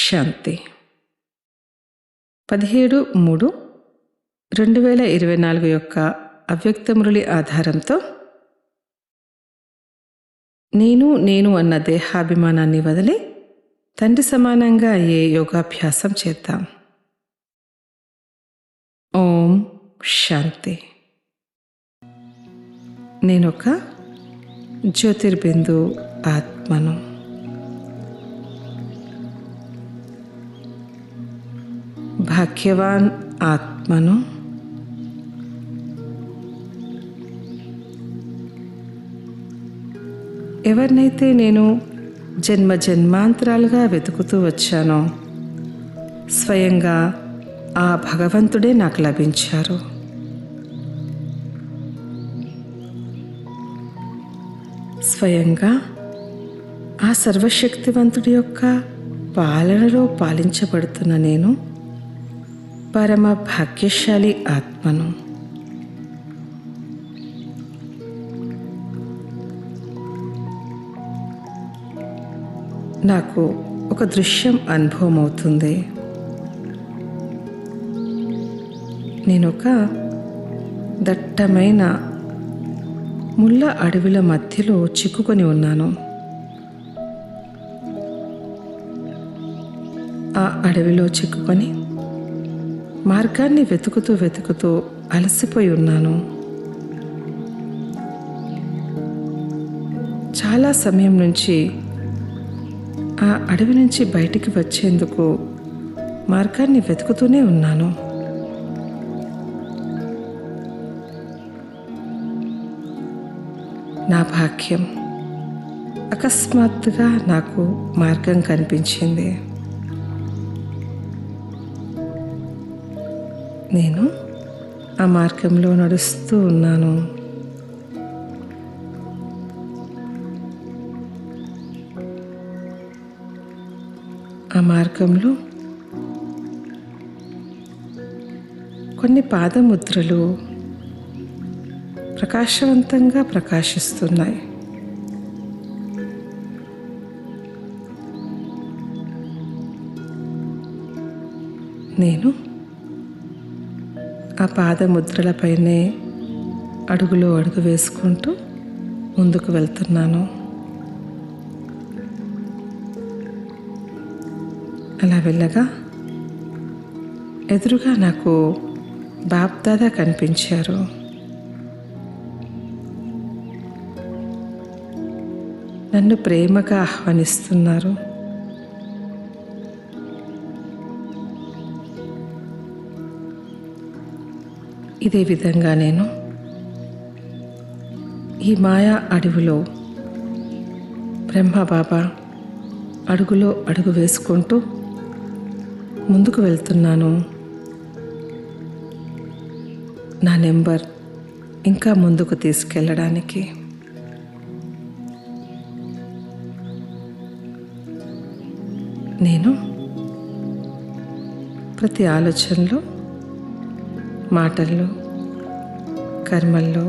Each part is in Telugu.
శాంతి 17/3/2024 యొక్క అవ్యక్త మురళి ఆధారంతో నేను అన్న దేహాభిమానాన్ని వదిలి తండ్రి సమానంగా అయ్యే యోగాభ్యాసం చేద్దాం. ఓం శాంతి. నేనొక జ్యోతిర్బిందు ఆత్మను. భాగ్యవాన్ ఆత్మను. ఎవరినైతే నేను జన్మ జన్మాంతరాలుగా వెతుకుతూ వచ్చానో స్వయంగా ఆ భగవంతుడే నాకు లభించారు. స్వయంగా ఆ సర్వశక్తివంతుడి యొక్క పాలనలో పాలించబడుతున్న నేను పరమ భాగ్యశాలి ఆత్మను. నాకు ఒక దృశ్యం అనుభవం అవుతుంది. నేనొక దట్టమైన ముళ్ళ అడవిల మధ్యలో చిక్కుకొని ఉన్నాను. ఆ అడవిలో చిక్కుకొని మార్గాన్ని వెతుకుతూ అలసిపోయి ఉన్నాను. చాలా సమయం నుంచి ఆ అడవి నుంచి బయటికి వచ్చేందుకు మార్గాన్ని వెతుకుతూనే ఉన్నాను. నా భాగ్యం, అకస్మాత్తుగా నాకు మార్గం కనిపించింది. నేను ఆ మార్గంలో నడుస్తూ ఉన్నాను. ఆ మార్గంలో కొన్ని పాదముద్రలు ప్రకాశవంతంగా ప్రకాశిస్తున్నాయి. నేను ఆ పాదముద్రలపైనే అడుగులో అడుగు వేసుకుంటూ ముందుకు వెళ్తున్నాను. అలా వెళ్ళగా ఎదురుగా నాకు బాప్దాదా కనిపించారు. నన్ను ప్రేమగా ఆహ్వానిస్తున్నారు. ఇదే విధంగా నేను ఈ మాయా అడవిలో బ్రహ్మబాబా అడుగులో అడుగు వేసుకుంటూ ముందుకు వెళ్తున్నాను. నా నెంబర్ ఇంకా ముందుకు తీసుకెళ్ళడానికి. నేను ప్రతి ఆలోచనలో, మాటల్లో, కర్మల్లో,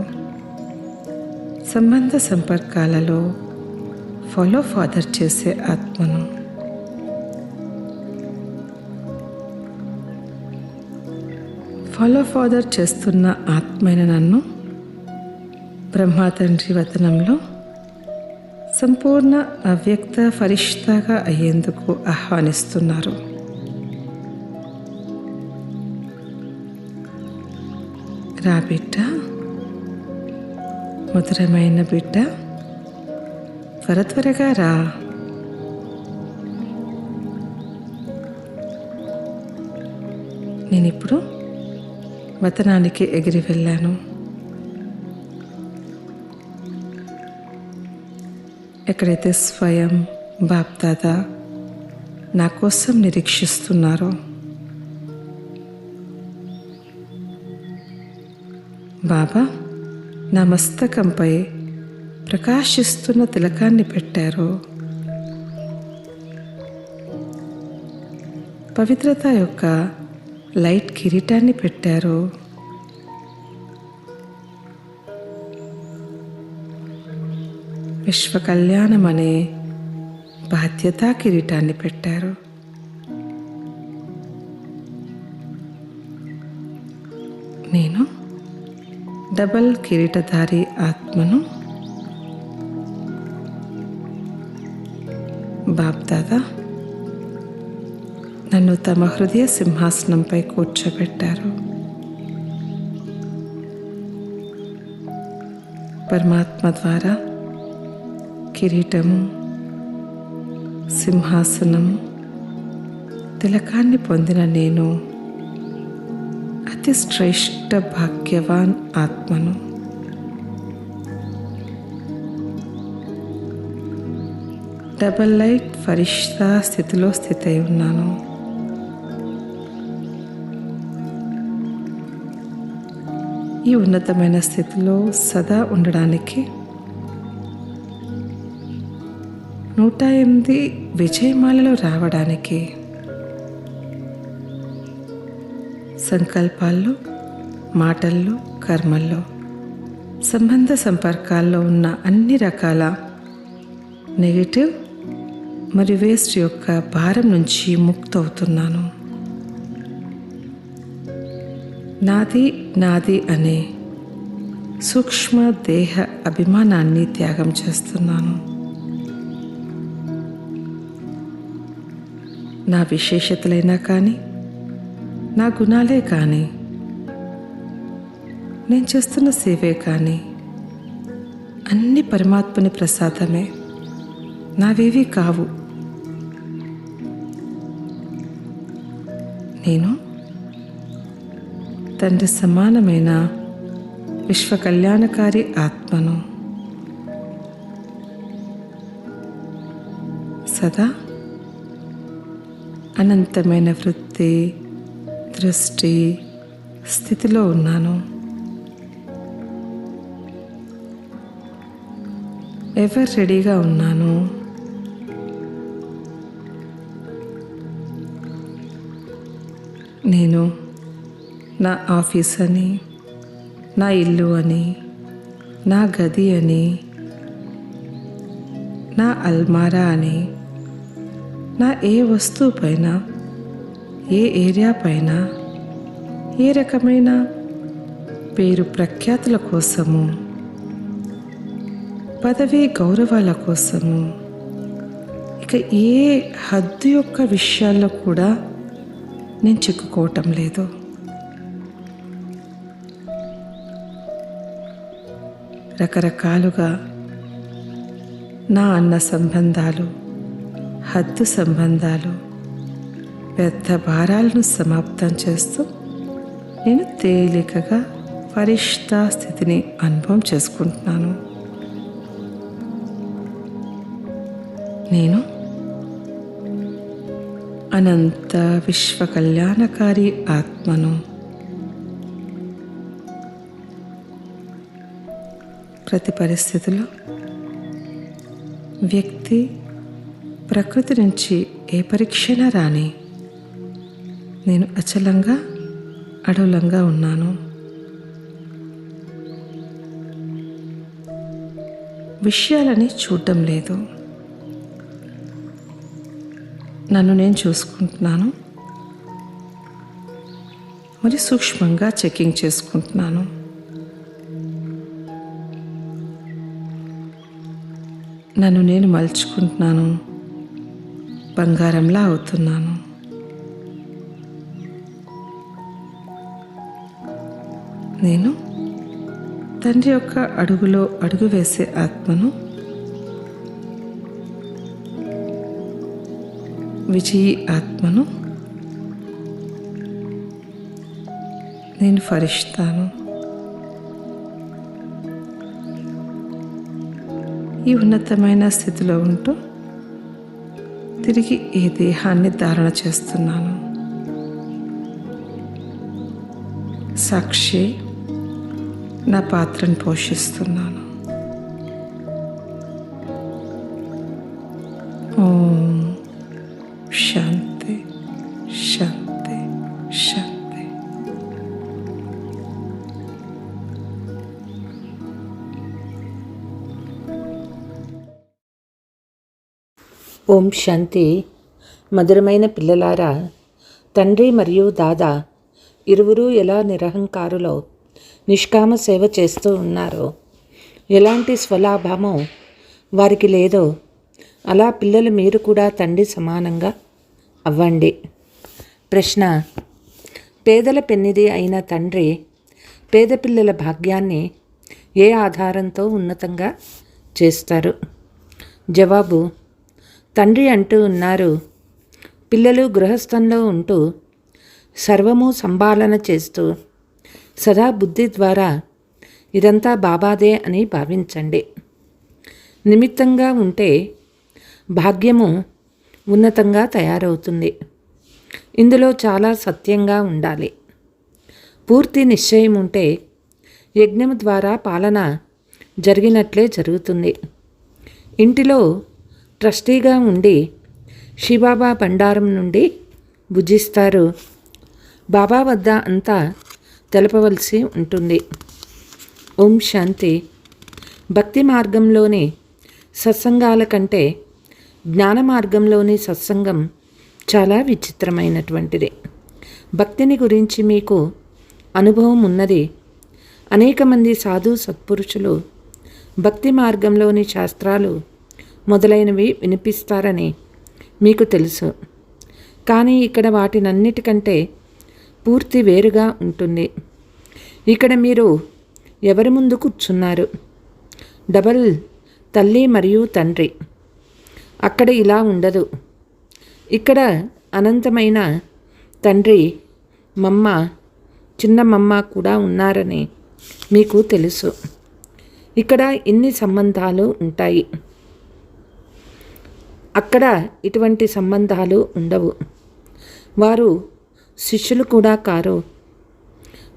సంబంధ సంపర్కాలలో ఫాలో ఫాదర్ చేసే ఆత్మను. ఫాలో ఫాదర్ చేస్తున్న ఆత్మైన నన్ను బ్రహ్మా తండ్రి వతనంలో సంపూర్ణ అవ్యక్త ఫరిష్తాగా అయ్యేందుకు ఆహ్వానిస్తున్నారు. రా బిడ్డ, మధురమైన బిడ్డ, త్వరగా రా. నేనిప్పుడు వతనానికి ఎగిరి వెళ్ళాను. ఎక్కడైతే స్వయం బాప్దాదా నా కోసం నిరీక్షిస్తున్నారో, బాబా నా మస్తకంపై ప్రకాశిస్తున్న తిలకాన్ని పెట్టారు. పవిత్రత యొక్క లైట్ కిరీటాన్ని పెట్టారు. విశ్వ కళ్యాణం అనే బాధ్యతా కిరీటాన్ని పెట్టారు. నేను డబల్ కిరీటధారి ఆత్మను. బాప్దాదా నన్ను తమ హృదయ సింహాసనంపై కూర్చోబెట్టారు. పరమాత్మ ద్వారా కిరీటము, సింహాసనము, తిలకాన్ని పొందిన నేను అతి శ్రేష్ఠ భాగ్యవాన్ ఆత్మను. డబల్ లైట్ ఫరిష్తా స్థితిలో స్థితై ఉన్నాను. ఈ ఉన్నతమైన స్థితిలో సదా ఉండడానికి 108 విజయమాలలో రావడానికి సంకల్పాల్లో, మాటల్లో, కర్మల్లో, సంబంధ సంపర్కాల్లో ఉన్న అన్ని రకాల నెగటివ్ మరియు వేస్ట్ యొక్క భారం నుంచి ముక్తవుతున్నాను. నాది నాది అనే సూక్ష్మ దేహ అభిమానాన్ని త్యాగం చేస్తున్నాను. నా విశేషతలైనా కానీ, నా గుణాలే కానీ, నేను చేస్తున్న సేవే కానీ అన్ని పరమాత్మని ప్రసాదమే, నావేవీ కావు. నేను తండ్రి సమానమైన విశ్వ కళ్యాణకారి ఆత్మను. సదా అనంతమైన వృత్తి, దృష్టి స్థితిలో ఉన్నాను. ఎవర్ రెడీగా ఉన్నాను. నేను నా ఆఫీస్ అని, నా ఇల్లు అని, నా గది అని, నా అల్మారా అని, నా ఏ వస్తువు పైన, ఏ ఏరియా పైన, ఏ రకమైన పేరు ప్రఖ్యాతుల కోసము, పదవి గౌరవాల కోసము, ఇక ఏ హద్దు యొక్క విషయాల్లో కూడా నేను చిక్కుకోవటం లేదు. రకరకాలుగా నా అన్న సంబంధాలు, హద్దు సంబంధాలు, వ్యర్థ భారాలను సమాప్తం చేస్తూ నేను తేలికగా ఫరిష్తా స్థితిని అనుభవం చేసుకుంటున్నాను. నేను అనంత విశ్వ కళ్యాణకారి ఆత్మను. ప్రతి పరిస్థితిలో వ్యక్తి, ప్రకృతి నుంచి ఏ పరీక్షణ రాని నేను అచలంగా, అడవులంగా ఉన్నాను. విషయాలని చూడటం లేదు. నన్ను నేను చూసుకుంటున్నాను, మరి సూక్ష్మంగా చెకింగ్ చేసుకుంటున్నాను. నన్ను నేను మలుచుకుంటున్నాను, బంగారంలా అవుతున్నాను. నేను తండ్రి యొక్క అడుగులో అడుగు వేసే ఆత్మను. విజయీ ఆత్మను. నేను ఫరిష్తాను. ఈ ఉన్నతమైన స్థితిలో ఉంటూ తిరిగి ఈ దేహాన్ని ధారణ చేస్తున్నాను. సాక్షి నా పాత్రను పోషిస్తున్నాను. ఓం శాంతి శాంతి శాంతి. ఓం శాంతి. మధురమైన పిల్లలారా, తండ్రి మరియు దాదా ఇరువురు ఎలా నిరహంకారులో నిష్కామ సేవ చేస్తూ ఉన్నారో, ఎలాంటి స్వలాభమో వారికి లేదో, అలా పిల్లలు మీరు కూడా తండ్రి సమానంగా అవ్వండి. ప్రశ్న: పేదల పెన్నిది అయిన తండ్రి పేద పిల్లల భాగ్యాన్ని ఏ ఆధారంతో ఉన్నతంగా చేస్తారు? జవాబు: తండ్రి అంటూ ఉన్నారు, పిల్లలు గృహస్థంలో ఉంటూ సర్వము సంభాలన చేస్తూ సదా బుద్ధి ద్వారా ఇదంతా బాబాదే అని భావించండి. నిమిత్తంగా ఉంటే భాగ్యము ఉన్నతంగా తయారవుతుంది. ఇందులో చాలా సత్యంగా ఉండాలి. పూర్తి నిశ్చయం ఉంటే యజ్ఞం ద్వారా పాలన జరిగినట్లే జరుగుతుంది. ఇంటిలో ట్రస్టీగా ఉండి శివబాబా బండారం నుండి భుజిస్తారు. బాబా వద్ద అంతా తెలపవలసి ఉంటుంది. ఓం శాంతి. భక్తి మార్గంలోని సత్సంగాల కంటే జ్ఞాన మార్గంలోని సత్సంగం చాలా విచిత్రమైనటువంటిది. భక్తిని గురించి మీకు అనుభవం ఉన్నది. అనేక మంది సాధు సత్పురుషులు భక్తి మార్గంలోని శాస్త్రాలు మొదలైనవి వినిపిస్తారని మీకు తెలుసు. కానీ ఇక్కడ వాటినన్నిటికంటే పూర్తి వేరుగా ఉంటుంది. ఇక్కడ మీరు ఎవరి ముందు కూర్చున్నారు? డబల్ తల్లి మరియు తండ్రి. అక్కడ ఇలా ఉండదు. ఇక్కడ అనంతమైన తండ్రి, మమ్మ, చిన్న మమ్మ కూడా ఉన్నారని మీకు తెలుసు. ఇక్కడ ఇన్ని సంబంధాలు ఉంటాయి. అక్కడ ఇటువంటి సంబంధాలు ఉండవు. వారు శిష్యులు కూడా కారు.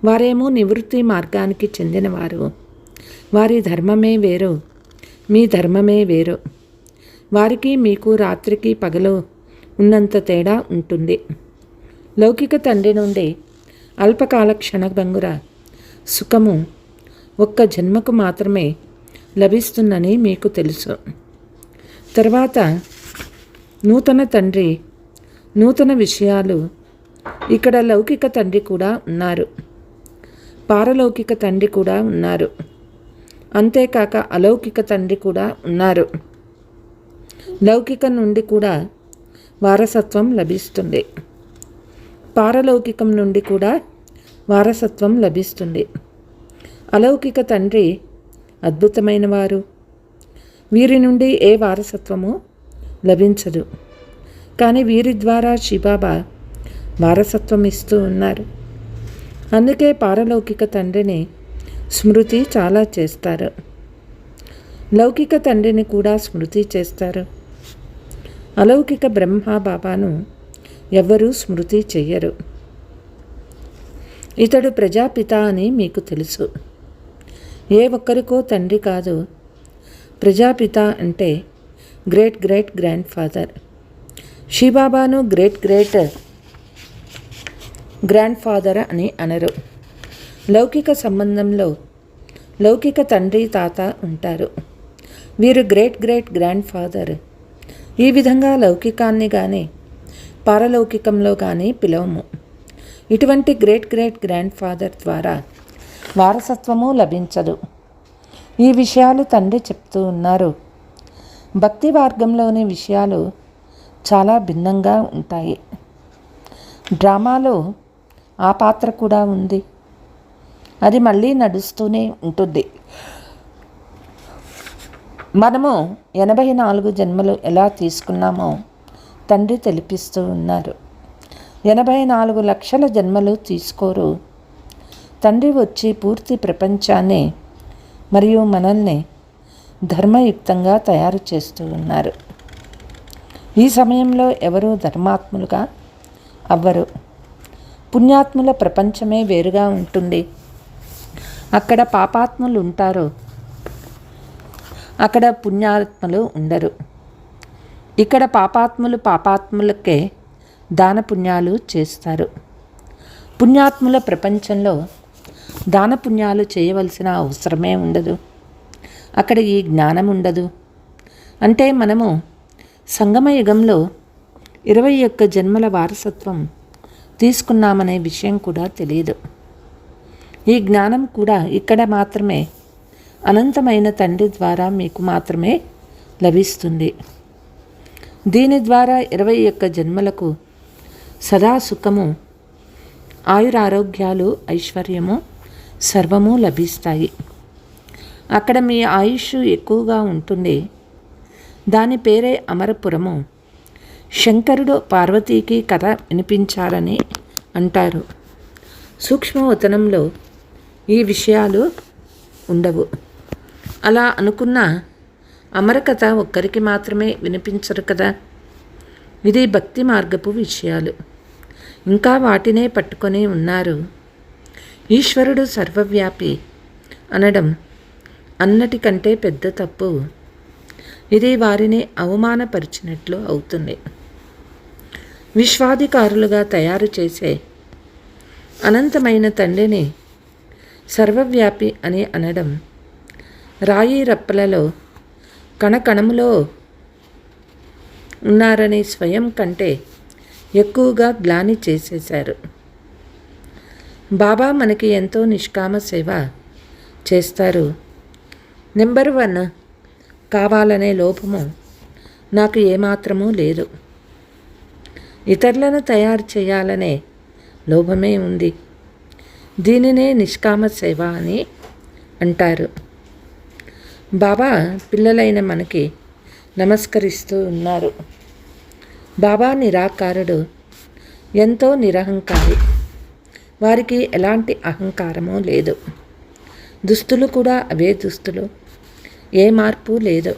వారేమో నివృత్తి మార్గానికి చెందినవారు. వారి ధర్మమే వేరు, మీ ధర్మమే వేరు. వారికి మీకు రాత్రికి పగలు ఉన్నంత తేడా ఉంటుంది. లౌకిక తండ్రి నుండి అల్పకాల క్షణభంగుర సుఖము ఒక్క జన్మకు మాత్రమే లభిస్తుందని మీకు తెలుసు. తర్వాత నూతన తండ్రి, నూతన విషయాలు. ఇక్కడ లౌకిక తండ్రి కూడా ఉన్నారు, పారలౌకిక తండ్రి కూడా ఉన్నారు. అంతేకాక అలౌకిక తండ్రి కూడా ఉన్నారు. లౌకిక నుండి కూడా వారసత్వం లభిస్తుంది. పారలౌకికం నుండి కూడా వారసత్వం లభిస్తుంది. అలౌకిక తండ్రి అద్భుతమైన వారు. వీరి నుండి ఏ వారసత్వము లభించదు. కానీ వీరి ద్వారా శివబాబా వారసత్వం ఇస్తూ ఉన్నారు. అందుకే పారలౌకిక తండ్రిని స్మృతి చాలా చేస్తారు. లౌకిక తండ్రిని కూడా స్మృతి చేస్తారు. అలౌకిక బ్రహ్మ బాబాను ఎవ్వరూ స్మృతి చెయ్యరు. ఇతడు ప్రజాపిత అని మీకు తెలుసు. ఏ ఒక్కరికో తండ్రి కాదు. ప్రజాపిత అంటే గ్రేట్ గ్రేట్ గ్రాండ్ ఫాదర్. శివబాబాను గ్రేట్ గ్రేట్ గ్రాండ్ ఫాదర్ అని అనరు. లౌకిక సంబంధంలో లౌకిక తండ్రి తాత ఉంటారు. వీరు గ్రేట్ గ్రేట్ గ్రాండ్ ఫాదర్. ఈ విధంగా లౌకికాన్ని కానీ పారలౌకికంలో కానీ పిలవము. ఇటువంటి గ్రేట్ గ్రేట్ గ్రాండ్ ఫాదర్ ద్వారా వారసత్వము లభించదు. ఈ విషయాలు తండ్రి చెప్తూ ఉన్నారు. భక్తి మార్గంలోని విషయాలు చాలా భిన్నంగా ఉంటాయి. డ్రామాలో ఆ పాత్ర కూడా ఉంది. అది మళ్ళీ నడుస్తూనే ఉంటుంది. మనము 84 జన్మలు ఎలా తీసుకున్నామో తండ్రి తెలిపిస్తూ ఉన్నారు. 84 లక్షల జన్మలు తీసుకోరు. తండ్రి వచ్చి పూర్తి ప్రపంచాన్ని మరియు మనల్ని ధర్మయుక్తంగా తయారు చేస్తూ ఉన్నారు. ఈ సమయంలో ఎవరూ ధర్మాత్ములుగా అవ్వరు. పుణ్యాత్ముల ప్రపంచమే వేరుగా ఉంటుంది. అక్కడ పాపాత్ములు ఉంటారు, అక్కడ పుణ్యాత్ములు ఉండరు. ఇక్కడ పాపాత్ములకే దాన పుణ్యాలు చేస్తారు. పుణ్యాత్ముల ప్రపంచంలో దాన పుణ్యాలు చేయవలసిన అవసరమే ఉండదు. అక్కడ ఈ జ్ఞానం ఉండదు. అంటే మనము సంగమయుగంలో 21 జన్మల వారసత్వం తీసుకున్నామనే విషయం కూడా తెలియదు. ఈ జ్ఞానం కూడా ఇక్కడ మాత్రమే అనంతమైన తండ్రి ద్వారా మీకు మాత్రమే లభిస్తుంది. దీని ద్వారా 21 జన్మలకు సదా సుఖము, ఆయురారోగ్యాలు, ఐశ్వర్యము సర్వము లభిస్తాయి. అక్కడ మీ ఆయుష్ ఎక్కువగా ఉంటుంది. దాని పేరే అమరపురము. శంకరుడు పార్వతీకి కథ వినిపించారని అంటారు. సూక్ష్మవతనంలో ఈ విషయాలు ఉండవు. అలా అనుకున్న అమరకథ ఒక్కరికి మాత్రమే వినిపించరు కదా. ఇది భక్తి మార్గపు విషయాలు. ఇంకా వాటినే పట్టుకొని ఉన్నారు. ఈశ్వరుడు సర్వవ్యాపి అనడం అన్నటికంటే పెద్ద తప్పు. ఇది వారిని అవమానపరిచినట్లు అవుతుంది. విశ్వాధికారులుగా తయారు చేసే అనంతమైన తండ్రిని సర్వవ్యాపి అని అనడం రాయి రప్పలలో కణకణములో ఉన్నారని స్వయం కంటే ఎక్కువగా గ్లాని చేసేశారు. బాబా మనకి ఎంతో నిష్కామ సేవ చేస్తారు. నెంబర్ 1 కావాలనే లోపము నాకు ఏమాత్రమూ లేదు. ఇతరులను తయారు చేయాలనే లోభమే ఉంది. దీనినే నిష్కామ సేవ అని అంటారు. బాబా పిల్లలైన మనకి నమస్కరిస్తూ ఉన్నారు. బాబా నిరాకారుడు, ఎంతో నిరహంకారి. వారికి ఎలాంటి అహంకారమూ లేదు. దుస్తులు కూడా అవే దుస్తులు, ఏ మార్పు లేదు.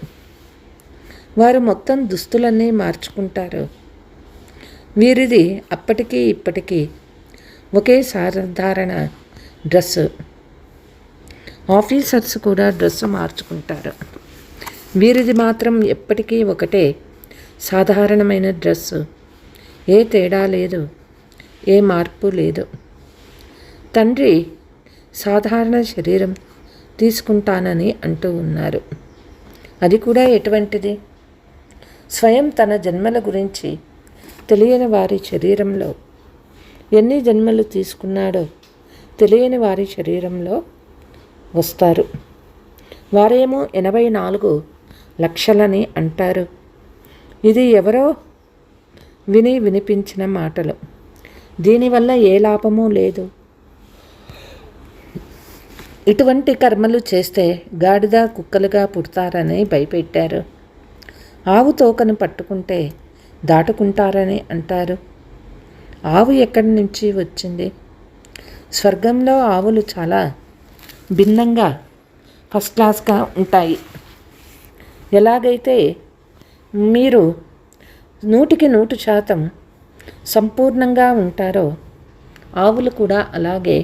వారు మొత్తం దుస్తులన్నీ మార్చుకుంటారు. వీరిది అప్పటికీ ఇప్పటికీ ఒకే సాధారణ డ్రెస్సు. ఆఫీసర్స్ కూడా డ్రెస్సు మార్చుకుంటారు. వీరిది మాత్రం ఎప్పటికీ ఒకటే సాధారణమైన డ్రెస్సు. ఏ తేడా లేదు, ఏ మార్పు లేదు. తండ్రి సాధారణ శరీరం తీసుకుంటానని అంటూ ఉన్నారు. అది కూడా ఎటువంటిది? స్వయం తన జన్మల గురించి తెలియని వారి శరీరంలో ఎన్ని జన్మలు తీసుకున్నాడో తెలియని వారి శరీరంలో వస్తారు. వారేమో 84 లక్షలని అంటారు. ఇది ఎవరో వినిపించిన మాటలు. దీనివల్ల ఏ లాభమూ లేదు. ఇటువంటి కర్మలు చేస్తే గాడిద కుక్కలుగా పుడతారని భయపెట్టారు. ఆవు తోకను పట్టుకుంటే దాటుకుంటారని అంటారు. ఆవు ఎక్కడి నుంచి వచ్చింది? స్వర్గంలో ఆవులు చాలా భిన్నంగా ఫస్ట్ క్లాస్గా ఉంటాయి. ఎలాగైతే మీరు 100% సంపూర్ణంగా ఉంటారో ఆవులు కూడా అలాగే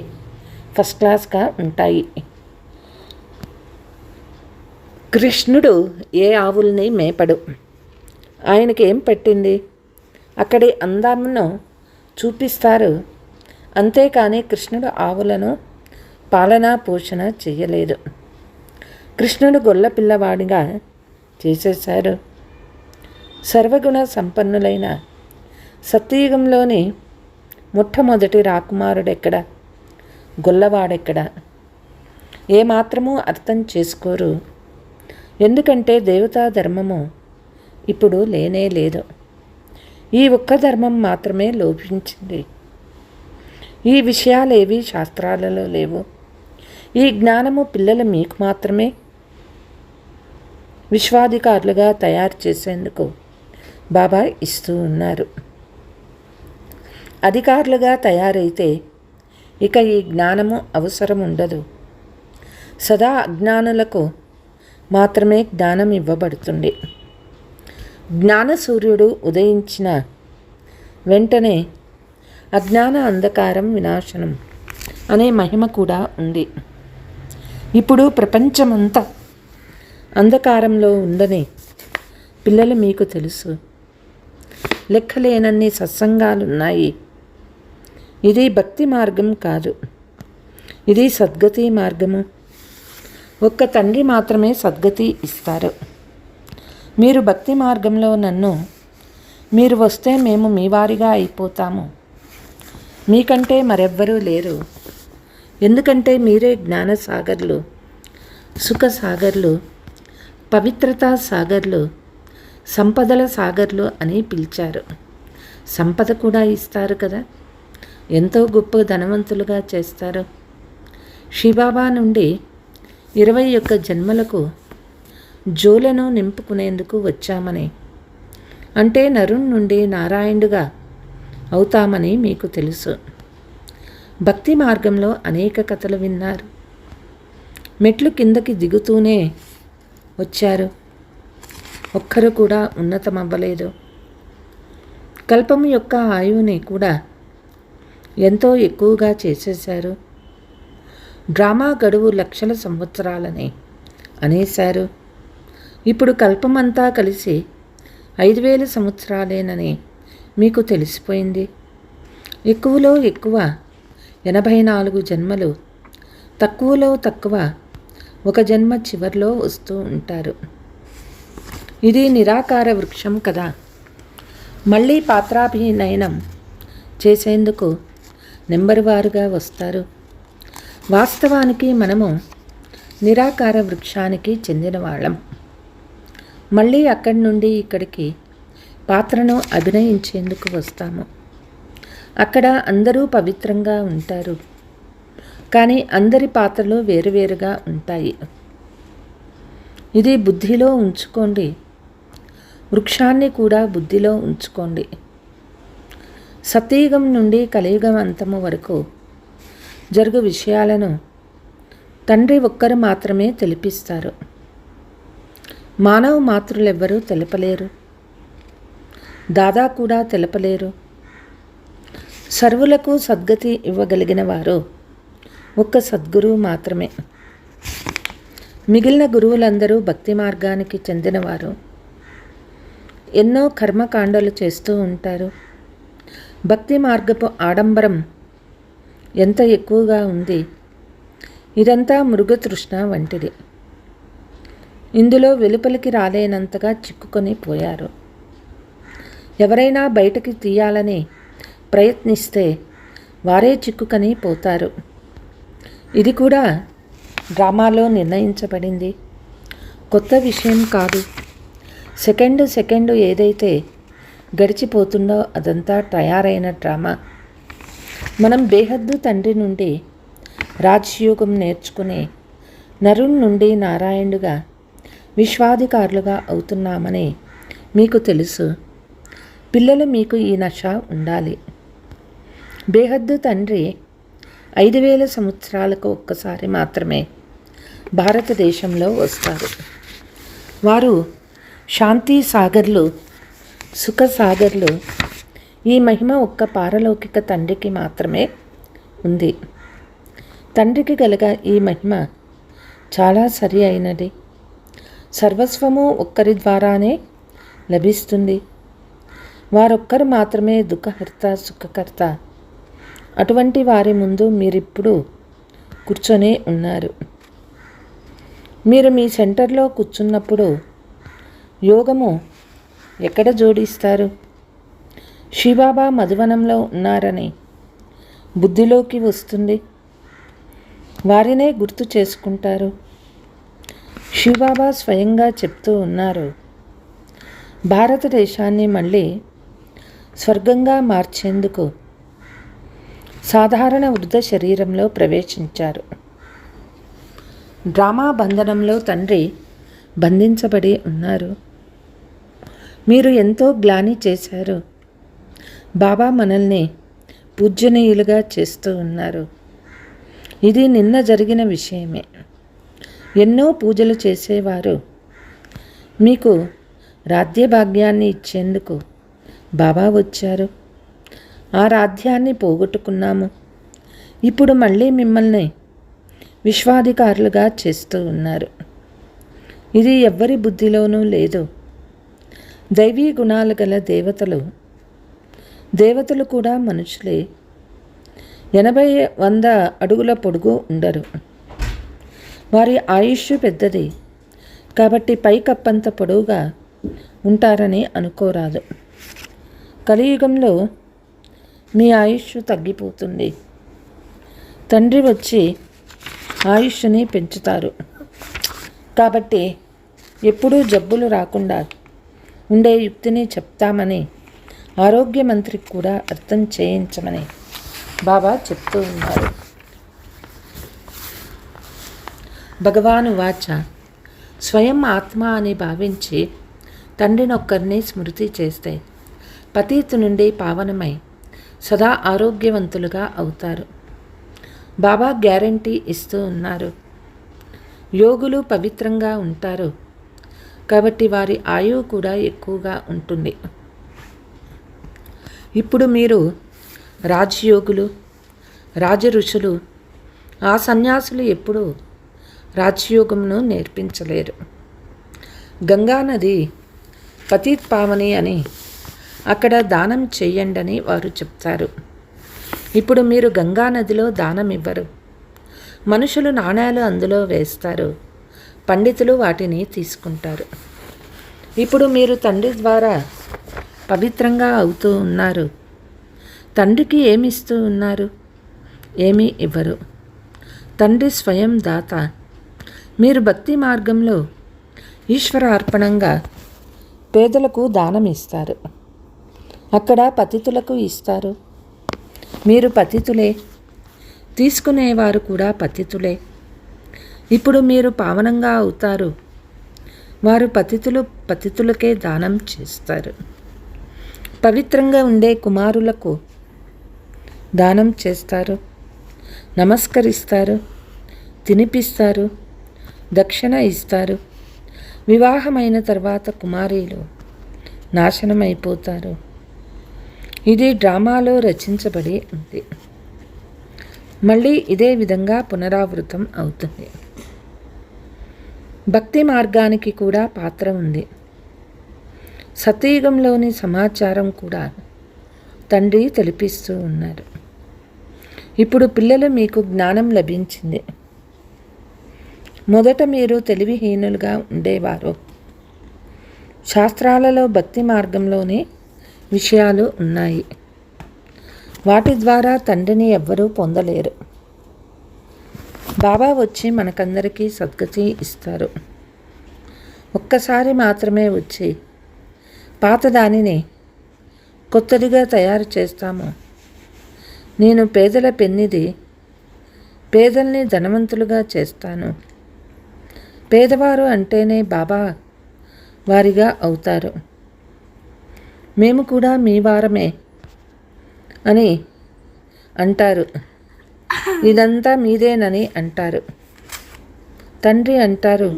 ఫస్ట్ క్లాస్గా ఉంటాయి. కృష్ణుడు ఏ ఆవుల్ని మేపడు. ఆయనకి ఏం పెట్టింది? అక్కడి అందామును చూపిస్తారు. అంతేకాని కృష్ణుడు ఆవులను పాలనా పోషణ చెయ్యలేదు. కృష్ణుడు గొల్ల పిల్లవాడిగా చేసేశారు. సర్వగుణ సంపన్నులైన సత్యయుగంలోని మొట్టమొదటి రాకుమారుడెక్కడ? గొల్లవాడెక్కడ? ఏమాత్రమూ అర్థం చేసుకోరు. ఎందుకంటే దేవతా ధర్మము ఇప్పుడు లేనే లేదు. ఈ ఒక్క ధర్మం మాత్రమే లోపించింది. ఈ విషయాలేవి శాస్త్రాలలో లేవు. ఈ జ్ఞానము పిల్లలు మీకు మాత్రమే విశ్వాధికారులుగా తయారు చేసేందుకు బాబా ఇస్తూ ఉన్నారు. అధికారులుగా తయారైతే ఇక ఈ జ్ఞానము అవసరం ఉండదు. సదా అజ్ఞానులకు మాత్రమే జ్ఞానం ఇవ్వబడుతుంది. జ్ఞాన సూర్యుడు ఉదయించిన వెంటనే అజ్ఞాన అంధకారం వినాశనం అనే మహిమ కూడా ఉంది. ఇప్పుడు ప్రపంచమంతా అంధకారంలో ఉందని పిల్లలు మీకు తెలుసు. లెక్కలేనన్ని సత్సంగాలున్నాయి. ఇది భక్తి మార్గం కాదు, ఇది సద్గతి మార్గము. ఒక్క తండ్రి మాత్రమే సద్గతి ఇస్తారు. మీరు భక్తి మార్గంలో నన్ను మీరు వస్తే మేము మీ వారిగా అయిపోతాము. మీకంటే మరెవ్వరూ లేరు. ఎందుకంటే మీరే జ్ఞానసాగర్లు, సుఖసాగర్లు, పవిత్రతా సాగర్లు, సంపదల సాగర్లు అని పిలిచారు. సంపద కూడా ఇస్తారు కదా, ఎంతో గొప్ప ధనవంతులుగా చేస్తారు. శివబాబా నుండి 21 జన్మలకు జోలను నింపుకునేందుకు వచ్చామని, అంటే నరుణ్ నుండి నారాయణుడుగా అవుతామని మీకు తెలుసు. భక్తి మార్గంలో అనేక కథలు విన్నారు. మెట్లు కిందకి దిగుతూనే వచ్చారు. ఒక్కరు కూడా ఉన్నతమవ్వలేదు. కల్పం యొక్క ఆయువుని కూడా ఎంతో ఎక్కువగా చేసేశారు. డ్రామా గడువు లక్షల సంవత్సరాలని అనేశారు. ఇప్పుడు కల్పమంతా కలిసి 5000 సంవత్సరాలేనని మీకు తెలిసిపోయింది. ఎక్కువలో ఎక్కువ 84 జన్మలు, తక్కువలో తక్కువ 1 జన్మ చివర్లో వస్తూ ఉంటారు. ఇది నిరాకార వృక్షం కదా. మళ్ళీ పాత్రాభినయనం చేసేందుకు నెంబర్ వారుగా వస్తారు. వాస్తవానికి మనము నిరాకార వృక్షానికి చెందిన వాళ్ళం. మళ్ళీ అక్కడి నుండి ఇక్కడికి పాత్రను అభినయించేందుకు వస్తాము. అక్కడ అందరూ పవిత్రంగా ఉంటారు, కానీ అందరి పాత్రలు వేరువేరుగా ఉంటాయి. ఇది బుద్ధిలో ఉంచుకోండి. వృక్షాన్ని కూడా బుద్ధిలో ఉంచుకోండి. సతయుగం నుండి కలియుగం అంతము వరకు జరుగు విషయాలను తండ్రి ఒక్కరు మాత్రమే తెలిపిస్తారు. మానవ మాతృలెవ్వరూ తెలపలేరు. దాదా కూడా తెలపలేరు. సర్వులకు సద్గతి ఇవ్వగలిగిన వారు ఒక్క సద్గురువు మాత్రమే. మిగిలిన గురువులందరూ భక్తి మార్గానికి చెందినవారు. ఎన్నో కర్మకాండలు చేస్తూ ఉంటారు. భక్తి మార్గపు ఆడంబరం ఎంత ఎక్కువగా ఉంది. ఇదంతా మృగతృష్ణ వంటిది. ఇందులో వెలుపలికి రాలేనంతగా చిక్కుకొని పోయారు. ఎవరైనా బయటకి తీయాలని ప్రయత్నిస్తే వారే చిక్కుకొని పోతారు. ఇది కూడా డ్రామాలో నిర్ణయించబడింది. కొత్త విషయం కాదు. సెకండు ఏదైతే గడిచిపోతుందో అదంతా తయారైన డ్రామా. మనం బేహద్దు తండ్రి నుండి రాజయోగం నేర్చుకుని నరుణ్ నుండి నారాయణుడుగా విశ్వాధికారులుగా అవుతున్నామని మీకు తెలుసు. పిల్లలు మీకు ఈ నష ఉండాలి. బేహద్దు తండ్రి 5000 సంవత్సరాలకు ఒక్కసారి మాత్రమే భారతదేశంలో వస్తారు. వారు శాంతి సాగర్లు, సుఖ సాగర్లు. ఈ మహిమ ఒక్క పారలౌకిక తండ్రికి మాత్రమే ఉంది. తండ్రికి గలగ ఈ మహిమ చాలా సరి అయినది. సర్వస్వము ఒక్కరి ద్వారానే లభిస్తుంది. వారొక్కరు మాత్రమే దుఃఖహర్త, సుఖకర్త. అటువంటి వారి ముందు మీరిప్పుడు కూర్చొనే ఉన్నారు. మీరు మీ సెంటర్లో కూర్చున్నప్పుడు యోగము ఎక్కడ జోడిస్తారు? శివబాబా మధువనంలో ఉన్నారని బుద్ధిలోకి వస్తుంది. వారినే గుర్తు చేసుకుంటారు. శివబాబా స్వయంగా చెప్తూ ఉన్నారు, భారతదేశాన్ని మళ్ళీ స్వర్గంగా మార్చేందుకు సాధారణ వృద్ధ శరీరంలో ప్రవేశించారు. డ్రామా బంధనంలో తండ్రి బంధించబడి ఉన్నారు. మీరు ఎంతో గ్లాని చేశారు. బాబా మనల్ని పూజ్యనీయులుగా చేస్తూ ఉన్నారు. ఇది నిన్న జరిగిన విషయమే. ఎన్నో పూజలు చేసేవారు మీకు రాధ్యభాగ్యాన్ని ఇచ్చేందుకు బాబా వచ్చారు. ఆ రాధ్యాన్ని పోగొట్టుకున్నాము. ఇప్పుడు మళ్ళీ మిమ్మల్ని విశ్వాధికారులుగా చేస్తూ ఉన్నారు. ఇది ఎవ్వరి బుద్ధిలోనూ లేదు. దైవీ గుణాలు గల దేవతలు కూడా మనుషులే. 80-100 అడుగుల పొడుగు ఉండరు. వారి ఆయుష్ పెద్దది కాబట్టి పైకప్పంత పొడవుగా ఉంటారని అనుకోరాదు. కలియుగంలో మీ ఆయుష్ తగ్గిపోతుంది. తండ్రి వచ్చి ఆయుష్ని పెంచుతారు. కాబట్టి ఎప్పుడూ జబ్బులు రాకుండా ఉండే యుక్తిని చెప్తామని ఆరోగ్య మంత్రికి కూడా అర్థం చేయించమని బాబా చెప్తూ ఉన్నారు. భగవాను వాచ స్వయం ఆత్మ అని భావించి తండ్రినొక్కరిని స్మృతి చేస్తే పతీతు నుండి పావనమై సదా ఆరోగ్యవంతులుగా అవుతారు. బాబా గ్యారంటీ ఇస్తూ ఉన్నారు. యోగులు పవిత్రంగా ఉంటారు కాబట్టి వారి ఆయువు కూడా ఎక్కువగా ఉంటుంది. ఇప్పుడు మీరు రాజయోగులు, రాజఋషులు, ఆ సన్యాసులు ఎప్పుడూ రాజయోగమును నేర్పించలేరు. గంగానది పతీత్ పావని అని అక్కడ దానం చెయ్యండని వారు చెప్తారు. ఇప్పుడు మీరు గంగానదిలో దానం ఇవ్వరు. మనుషులు నాణేలు అందులో వేస్తారు, పండితులు వాటిని తీసుకుంటారు. ఇప్పుడు మీరు తండ్రి ద్వారా పవిత్రంగా అవుతూ ఉన్నారు. తండ్రికి ఏమి ఇస్తూ ఉన్నారు? ఏమీ ఇవ్వరు. తండ్రి స్వయం దాత. మీరు భక్తి మార్గంలో ఈశ్వరార్పణంగా పేదలకు దానం ఇస్తారు. అక్కడ పతితులకు ఇస్తారు. మీరు పతితులే, తీసుకునేవారు కూడా పతితులే. ఇప్పుడు మీరు పావనంగా అవుతారు. వారు పతితులకే దానం చేస్తారు. పవిత్రంగా ఉండే కుమారులకు దానం చేస్తారు, నమస్కరిస్తారు, తినిపిస్తారు, దక్షిణ ఇస్తారు. వివాహమైన తర్వాత కుమారీలు నాశనమైపోతారు. ఇది డ్రామాలో రచించబడి ఉంది. మళ్ళీ ఇదే విధంగా పునరావృతం అవుతుంది. భక్తి మార్గానికి కూడా పాత్ర ఉంది. సతయుగంలోని సమాచారం కూడా తండ్రి తెలిపిస్తూ ఉన్నారు. ఇప్పుడు పిల్లలు మీకు జ్ఞానం లభించింది. మొదట మీరు తెలివిహీనులుగా ఉండేవారు. శాస్త్రాలలో భక్తి మార్గంలోని విషయాలు ఉన్నాయి. వాటి ద్వారా తండ్రిని ఎవ్వరూ పొందలేరు. బాబా వచ్చి మనకందరికీ సద్గతి ఇస్తారు. ఒక్కసారి మాత్రమే వచ్చి పాతదానిని కొత్తదిగా తయారు చేస్తాము. నేను పేదల పెన్నిది, పేదల్ని ధనవంతులుగా చేస్తాను. పేదవారు అంటేనే బాబా వారిగా అవుతారు. మేము కూడా మీ వారమే అని అంటారు. ఇదంతా మీదేనని అంటారు. తండ్రి అంటారు,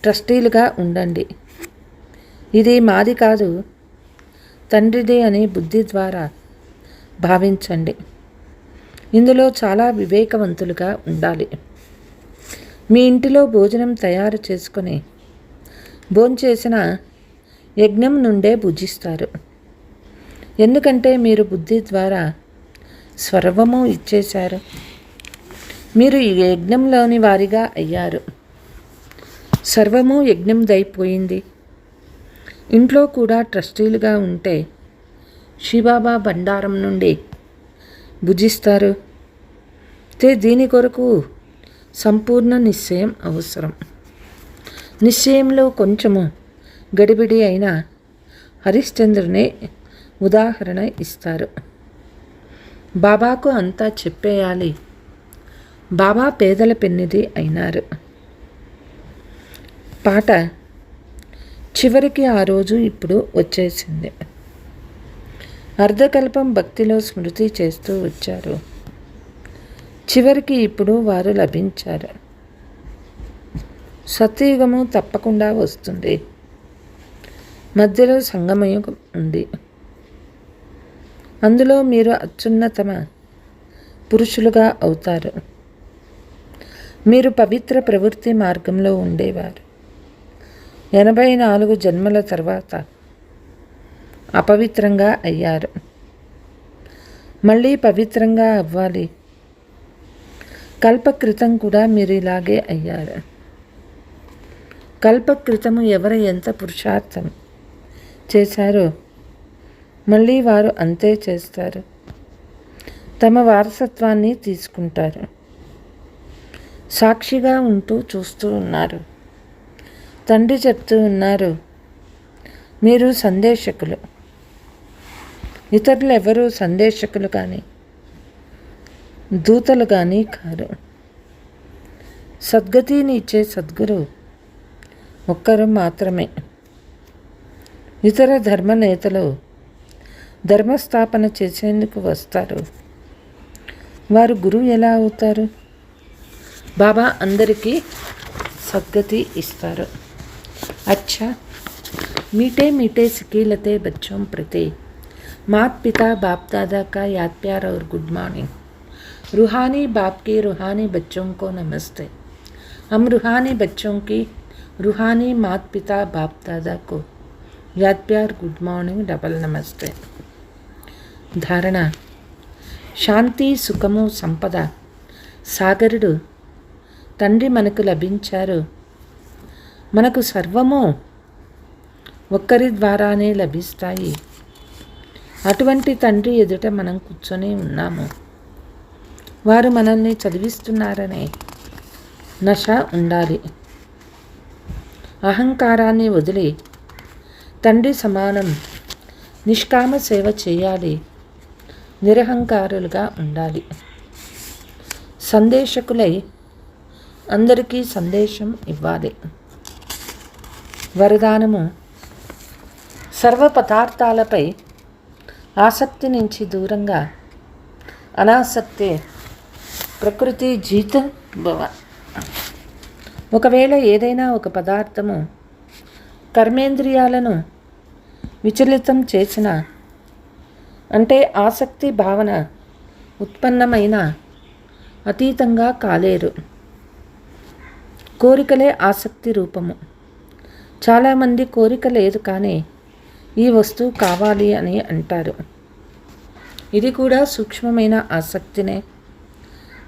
ట్రస్టీలుగా ఉండండి. ఇది మాది కాదు, తండ్రిదే అని బుద్ధి ద్వారా భావించండి. ఇందులో చాలా వివేకవంతులుగా ఉండాలి. మీ ఇంటిలో భోజనం తయారు చేసుకొని భోంచేసిన యజ్ఞం నుండే భుజిస్తారు. ఎందుకంటే మీరు బుద్ధి ద్వారా సర్వము ఇచ్చేశారు. మీరు ఈ యజ్ఞంలోని వారిగా అయ్యారు. సర్వము యజ్ఞందైపోయింది. ఇంట్లో కూడా ట్రస్టీలుగా ఉంటే శివబాబా బండారం నుండి భుజిస్తారు. దీని కొరకు సంపూర్ణ నిశ్చయం అవసరం. నిశ్చయంలో కొంచెము గడిబిడి అయినా హరిశ్చంద్రునే ఉదాహరణ ఇస్తారు. బాబాకు అంతా చెప్పేయాలి. బాబా పేదల పెన్నిది అయినారు. పాట చివరికి ఆ రోజు ఇప్పుడు వచ్చేసింది. అర్ధకల్పం భక్తిలో స్మృతి చేస్తూ వచ్చారు. చివరికి ఇప్పుడు వారు లభించారు. సత్యయుగము తప్పకుండా వస్తుంది. మధ్యలో సంగమయుగం ఉంది. అందులో మీరు అత్యున్నతమ పురుషులుగా అవుతారు. మీరు పవిత్ర ప్రవృత్తి మార్గంలో ఉండేవారు. 84 జన్మల తర్వాత అపవిత్రంగా అయ్యారు. మళ్ళీ పవిత్రంగా అవ్వాలి. కల్పకృతం కూడా మీరు ఇలాగే అయ్యారు. కల్పకృతము ఎవరు ఎంత పురుషార్థం చేశారో మళ్ళీ వారు అంతే చేస్తారు. తమ వారసత్వాన్ని తీసుకుంటారు. సాక్షిగా ఉంటూ చూస్తూ ఉన్నారు. తండ్రి చెప్తూ ఉన్నారు, మీరు సందేశకులు. ఇతరులు ఎవరూ సందేశకులు కానీ దూతలు కానీ కారు. సద్గతిని ఇచ్చే సద్గురు ఒక్కరు మాత్రమే. ఇతర ధర్మ నేతలు ధర్మస్థాపన చేసేందుకు వస్తారు. వారు గురువు ఎలా అవుతారు? బాబా అందరికీ సద్గతి ఇస్తారు. अच्छा, मीठे मीठे सिकीलते बच्चों प्रति मात पिता बाप दादा का याद प्यार और गुड मॉर्निंग. रूहानी बाप के रूहानी बच्चों को नमस्ते. हम रूहानी बच्चों की रूहानी मात पिता बाप दादा को याद प्यार गुड मॉर्निंग डबल नमस्ते. धारणा. శాంతి సుఖము సంపద సాగరుడు తండ్రి మనకు లభించారు. మనకు సర్వము ఒక్కరి ద్వారానే లభిస్తాయి. అటువంటి తండ్రి ఎదుట మనం కూర్చొని ఉన్నాము. వారు మనల్ని చదివిస్తున్నారనే నశ ఉండాలి. అహంకారాన్ని వదిలి తండ్రి సమానం నిష్కామ సేవ చేయాలి. నిరహంకారులుగా ఉండాలి. సందేశకులై అందరికీ సందేశం ఇవ్వాలి. వరదానము. సర్వ పదార్థాలపై ఆసక్తి నుంచి దూరంగా అనాసక్తి ప్రకృతి జీత భవ. ఒకవేళ ఏదైనా ఒక పదార్థము కర్మేంద్రియాలను విచలితం చేసిన, అంటే ఆసక్తి భావన ఉత్పన్నమైన అతీతంగా కాలేరు. కోరికలే ఆసక్తి రూపము. చాలామంది కోరిక లేదు కానీ ఈ వస్తువు కావాలి అని అంటారు. ఇది కూడా సూక్ష్మమైన ఆసక్తినే.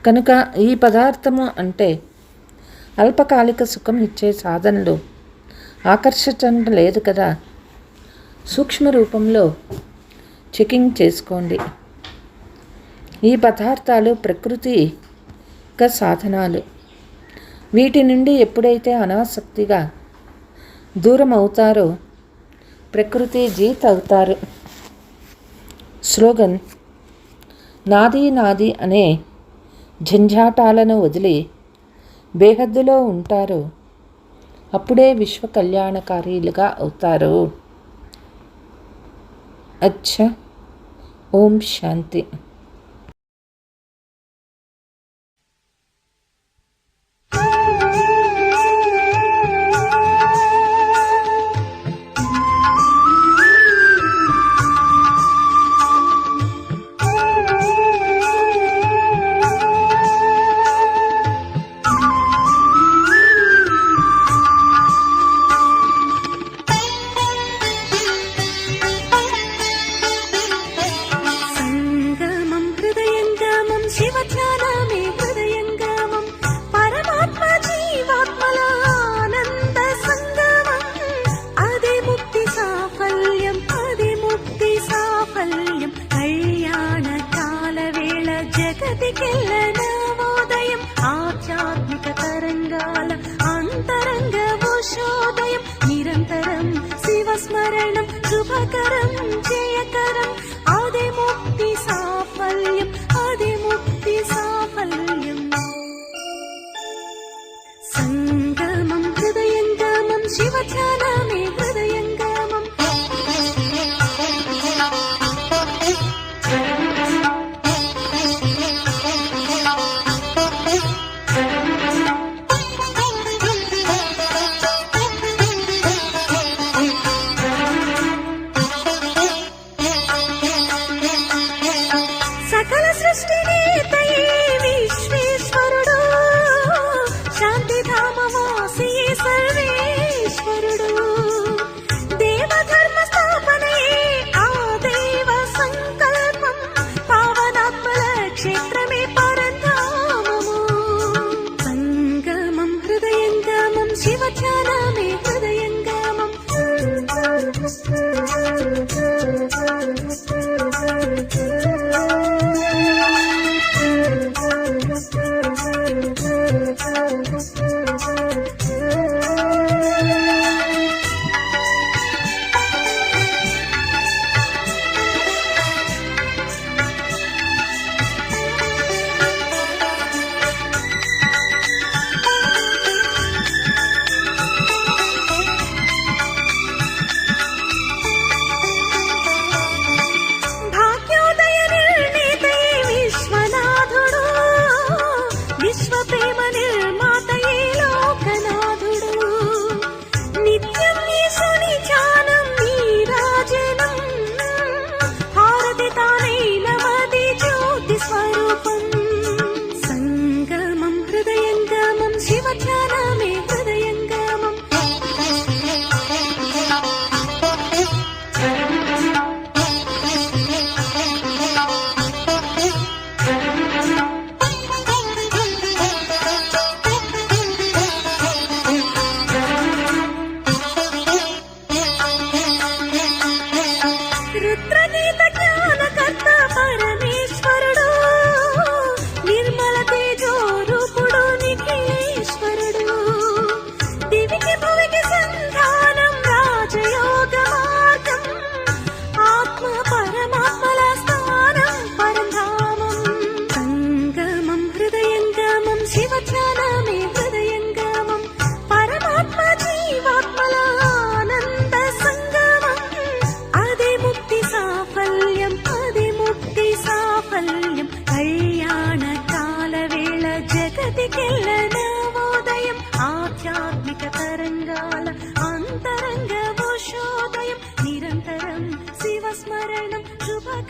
కనుక ఈ పదార్థము అంటే అల్పకాలిక సుఖం ఇచ్చే సాధనలు ఆకర్షించడం లేదు కదా. సూక్ష్మ రూపంలో చెకింగ్ చేసుకోండి. ఈ పదార్థాలు ప్రకృతిక సాధనాలు. వీటి నుండి ఎప్పుడైతే అనాసక్తిగా దూరం అవుతారో ప్రకృతి జీత్ అవుతారు. స్లోగన్. నాది నాది అనే జంఝాటాలను వదిలి బేహద్దులో ఉంటారు. అప్పుడే విశ్వ కళ్యాణకారీలుగా అవుతారు. अच्छा, ओम शांति.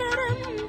శంకరం